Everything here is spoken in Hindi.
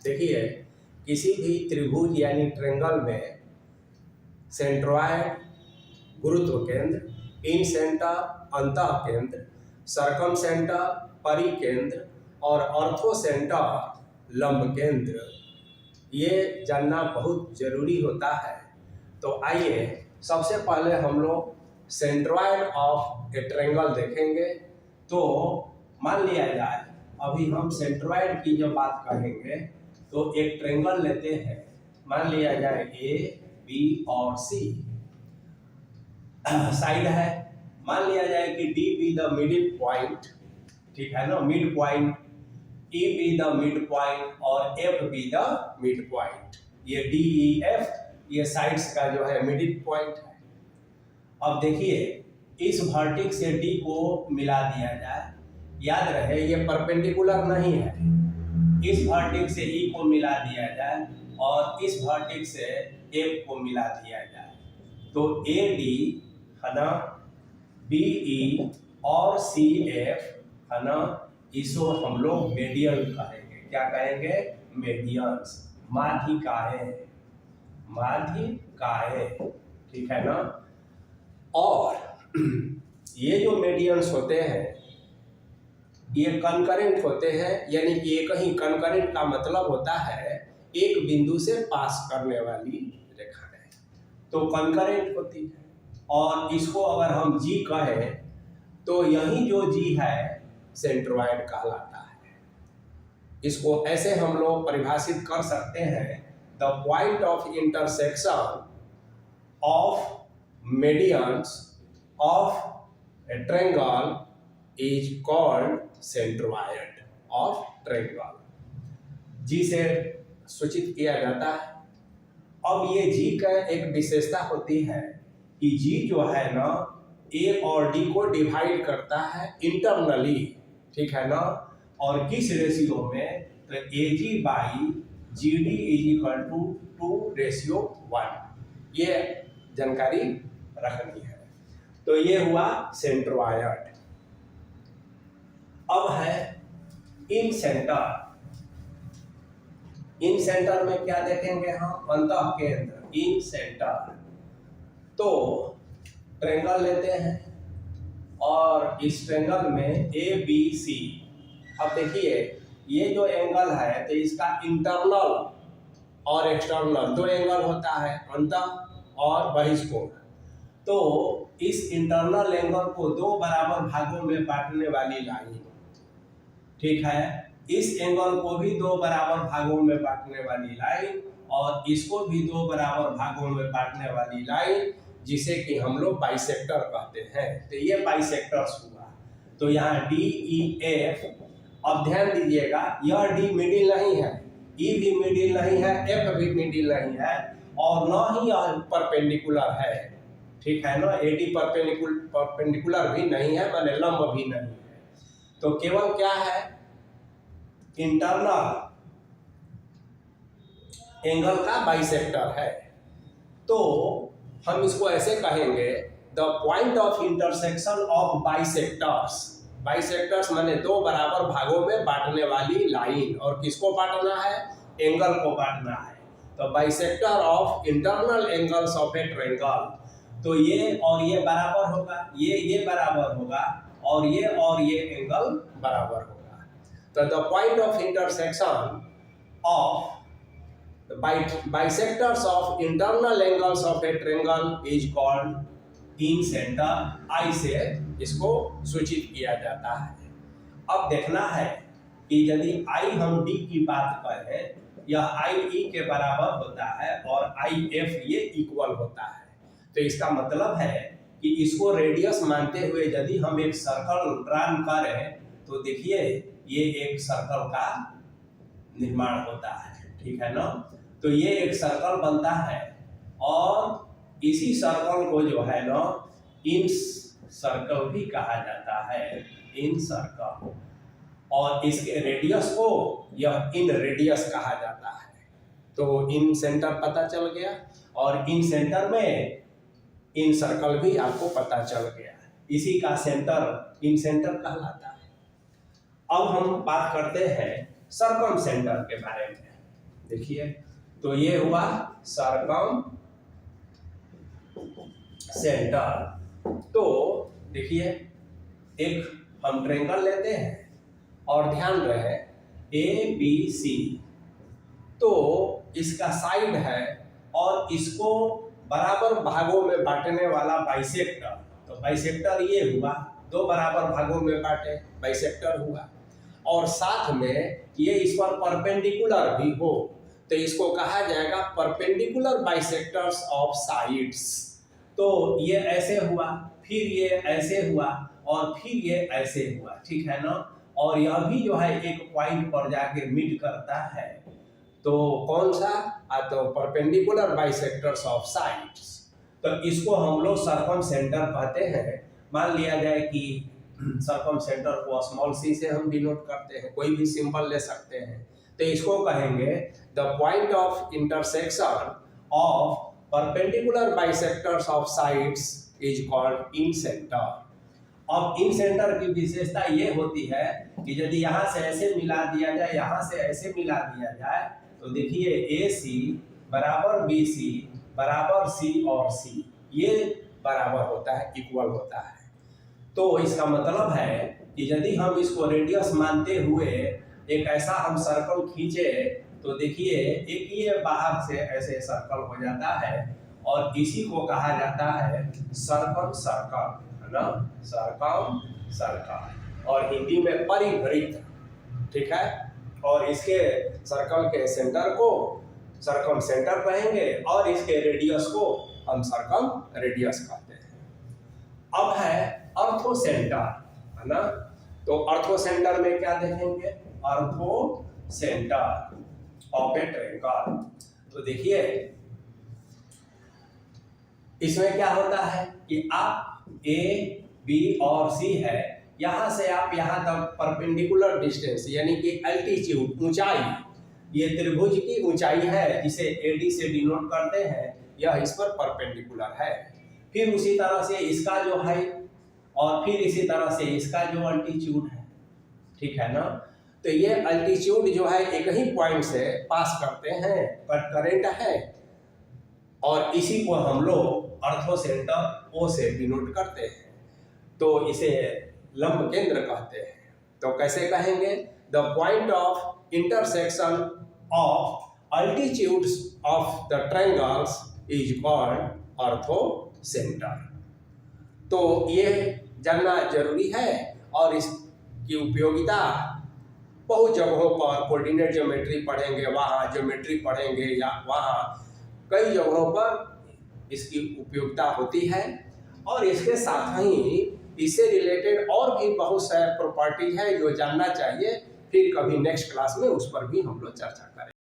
देखिए, किसी भी त्रिभुज यानी ट्रायंगल में सेंट्रॉयड गुरुत्व केंद्र, इन सेंटर अंतः केंद्र, सर्कम सेंटर परिकेंद्र और ऑर्थो सेंटर लंब केंद्र, ये जानना बहुत जरूरी होता है। तो आइए सबसे पहले हम लोग सेंट्रॉयड ऑफ ए ट्रायंगल देखेंगे। तो मान लिया जाए, अभी हम सेंट्रॉयड की जब बात करेंगे तो एक ट्रायंगल लेते हैं, मान लिया जाए ए बी और सी साइड है। मान लिया जाए कि D be the middle point, ठीक है ना, mid point, E be the mid point और F be the mid point. ये डी ई एफ ये साइड्स का जो है मिडिल पॉइंट है। अब देखिए, इस वर्टेक्स से डी को मिला दिया जाए, याद रहे ये परपेंडिकुलर नहीं है। इस वर्टेक्स से ई को मिला दिया जाए और इस वर्टेक्स से एफ को मिला दिया जाए, तो ए डी है ना, बी ई और सी एफ है ना, इसको हम लोग मेडियन कहेंगे। क्या कहेंगे? मेडियंस, माध्यिकाएं, माध्यिकाएं, ठीक है ना। और ये जो मेडियंस होते हैं ये कनकरेंट होते हैं, यानी कि ये कहीं कनकरेंट का मतलब होता है एक बिंदु से पास करने वाली रेखाएं, तो कनकरेंट होती है। और इसको अगर हम जी कहें तो यही जो जी है सेंट्रॉयड कहलाता है। इसको ऐसे हम लोग परिभाषित कर सकते हैं, the point of intersection of medians of a triangle is called centroid of triangle। जी से सूचित किया जाता है। अब ये जी का एक विशेषता होती है कि जी जो है ना ए और डी को डिवाइड करता है इंटरनली, ठीक है ना। और किस रेशियो में? तो A G by G D is equal to 2:1। ये जानकारी रखनी है। तो ये हुआ सेंट्रॉयड। अब है इन सेंटर। इन सेंटर में क्या देखेंगे हम? अंतः केंद्र, इन सेंटर। तो ट्रायंगल लेते हैं और इस ट्रायंगल में ए बी सी। अब देखिए, ये जो एंगल है तो इसका इंटरनल और एक्सटर्नल दो एंगल होता है, अंतः और बहिष्कोण। तो इस इंटरनल एंगल को दो बराबर भागों में बांटने वाली लाइन, ठीक है, इस एंगल को भी दो बराबर भागों में बांटने वाली लाइन और इसको भी दो बराबर भागों में बांटने वाली लाइन, जिसे कि हम लोग बाइसेक्टर कहते हैं। तो ये बाइसेक्टर्स हुआ। तो यहाँ डी ई एफ, अब ध्यान दीजिएगा, यह डी मिडिल नहीं है, ई भी मिडिल नहीं है, एफ भी मिडिल नहीं है और न ही यह परपेंडिकुलर है, ठीक है ना। एडी परपेंडिकुलर भी नहीं है, माने लंब भी नहीं है। तो केवल क्या है? इंटरनल एंगल का बाइसेक्टर है। तो हम इसको ऐसे कहेंगे, the point of intersection of bisectors. Bisectors माने दो बराबर भागों में बांटने वाली लाइन। और किसको बांटना है? एंगल को बांटना है। तो bisector of internal angles of a triangle. तो ये और ये बराबर होगा, ये बराबर होगा और ये एंगल बराबर होगा। तो the point of intersection of bisectors of internal angles of a triangle is called incentre. I से इसको सूचित किया जाता है। अब देखना है कि यदि आई हम डी की बात करें, यह आई ई के बराबर होता है और आई एफ ये इक्वल होता है। तो इसका मतलब है कि इसको रेडियस मानते हुए यदि हम एक सर्कल ड्रॉ करें तो देखिए ये एक सर्कल का निर्माण होता है, ठीक है ना। तो ये एक सर्कल बनता है और इसी सर्कल को जो है ना इन सर्कल भी कहा जाता है, इन सर्कल। और इसके रेडियस को यह इन रेडियस कहा जाता है। तो इन सेंटर पता चल गया और इन सेंटर में इन सर्कल भी आपको पता चल गया। इसी का सेंटर इन सेंटर कहलाता है। अब हम बात करते हैं सर्कम सेंटर के बारे में। देखिए, तो ये हुआ सरकम सेंटर। तो देखिए, एक हम ट्रायंगल लेते हैं और ध्यान रहे ABC, तो इसका साइड है और इसको बराबर भागों में बांटने वाला बाइसेक्टर। तो बाइसेक्टर ये हुआ, दो बराबर भागों में बांटे, बाइसेक्टर हुआ। और साथ में ये इस पर परपेंडिकुलर भी हो तो इसको कहा जाएगा परपेंडिकुलर बाइसेक्टर्स ऑफ साइड्स। तो ये ऐसे हुआ, फिर ये ऐसे हुआ और फिर ये ऐसे हुआ, ठीक है ना। और यह भी जो है एक पॉइंट पर जाके मीट करता है। तो कौन सा? तो परपेंडिकुलर बाइसेक्टर्स ऑफ साइड्स। तो इसको हम लोग सरकम सेंटर कहते हैं। मान लिया जाए कि सरकम सेंटर को स्मॉल सी से हम डिनोट करते हैं, कोई भी सिंबल ले सकते हैं। तो इसको कहेंगे the point of intersection of perpendicular bisectors of sides is called in centre. अब इन सेंटर की विशेषता ये होती है कि यदि यहाँ से ऐसे मिला दिया जाए, यहाँ से ऐसे मिला दिया जाए, तो देखिए AC बराबर BC बराबर C और C ये बराबर होता है, इक्वल होता है। तो इसका मतलब है कि यदि हम इसको रेडियस मानते हुए एक ऐसा हम सर्कल खींचे, तो देखिए एक ये बाहर से ऐसे सर्कल हो जाता है और इसी को कहा जाता है सर्कम सर्कल, है ना, सर्कम सर्कल, और हिंदी में परिवृत्त, ठीक है। और इसके सर्कल के सेंटर को सर्कम सेंटर कहेंगे और इसके रेडियस को हम सर्कम रेडियस कहते हैं। अब है अर्थो सेंटर, है ना। तो अर्थो सेंटर में क्या देखेंगे? अर्थो सेंटर ऑफ ए ट्रायंगल। तो देखिए इसमें क्या होता है कि आप A, B और C है, यहां से आप यहां तक परपेंडिकुलर डिस्टेंस यानी कि एल्टीट्यूड, ऊंचाई, ये त्रिभुज की ऊंचाई है, इसे AD से डिनोट करते हैं, यह इस पर परपेंडिकुलर है। फिर उसी तरह से इसका जो है और फिर इसी तरह से इसका जो अल्टीट्यूड है, ठीक है ना। तो ये अल्टीट्यूड जो है एक ही पॉइंट से पास करते हैं, कट करेंट है, और इसी को हम लोग अर्थो सेंटर O से डिनोट करते हैं। तो इसे लंब केंद्र कहते हैं। तो कैसे कहेंगे? The point of intersection of altitudes of the triangles is called अर्थो सेंटर। तो ये जानना जरूरी है और इसकी उपयोगिता बहुत जगहों पर, कोऑर्डिनेट ज्योमेट्री पढ़ेंगे वहाँ, ज्योमेट्री पढ़ेंगे या वहाँ, कई जगहों पर इसकी उपयोगिता होती है। और इसके साथ ही इससे रिलेटेड और भी बहुत सारे प्रॉपर्टीज है जो जानना चाहिए। फिर कभी नेक्स्ट क्लास में उस पर भी हम लोग चर्चा करेंगे।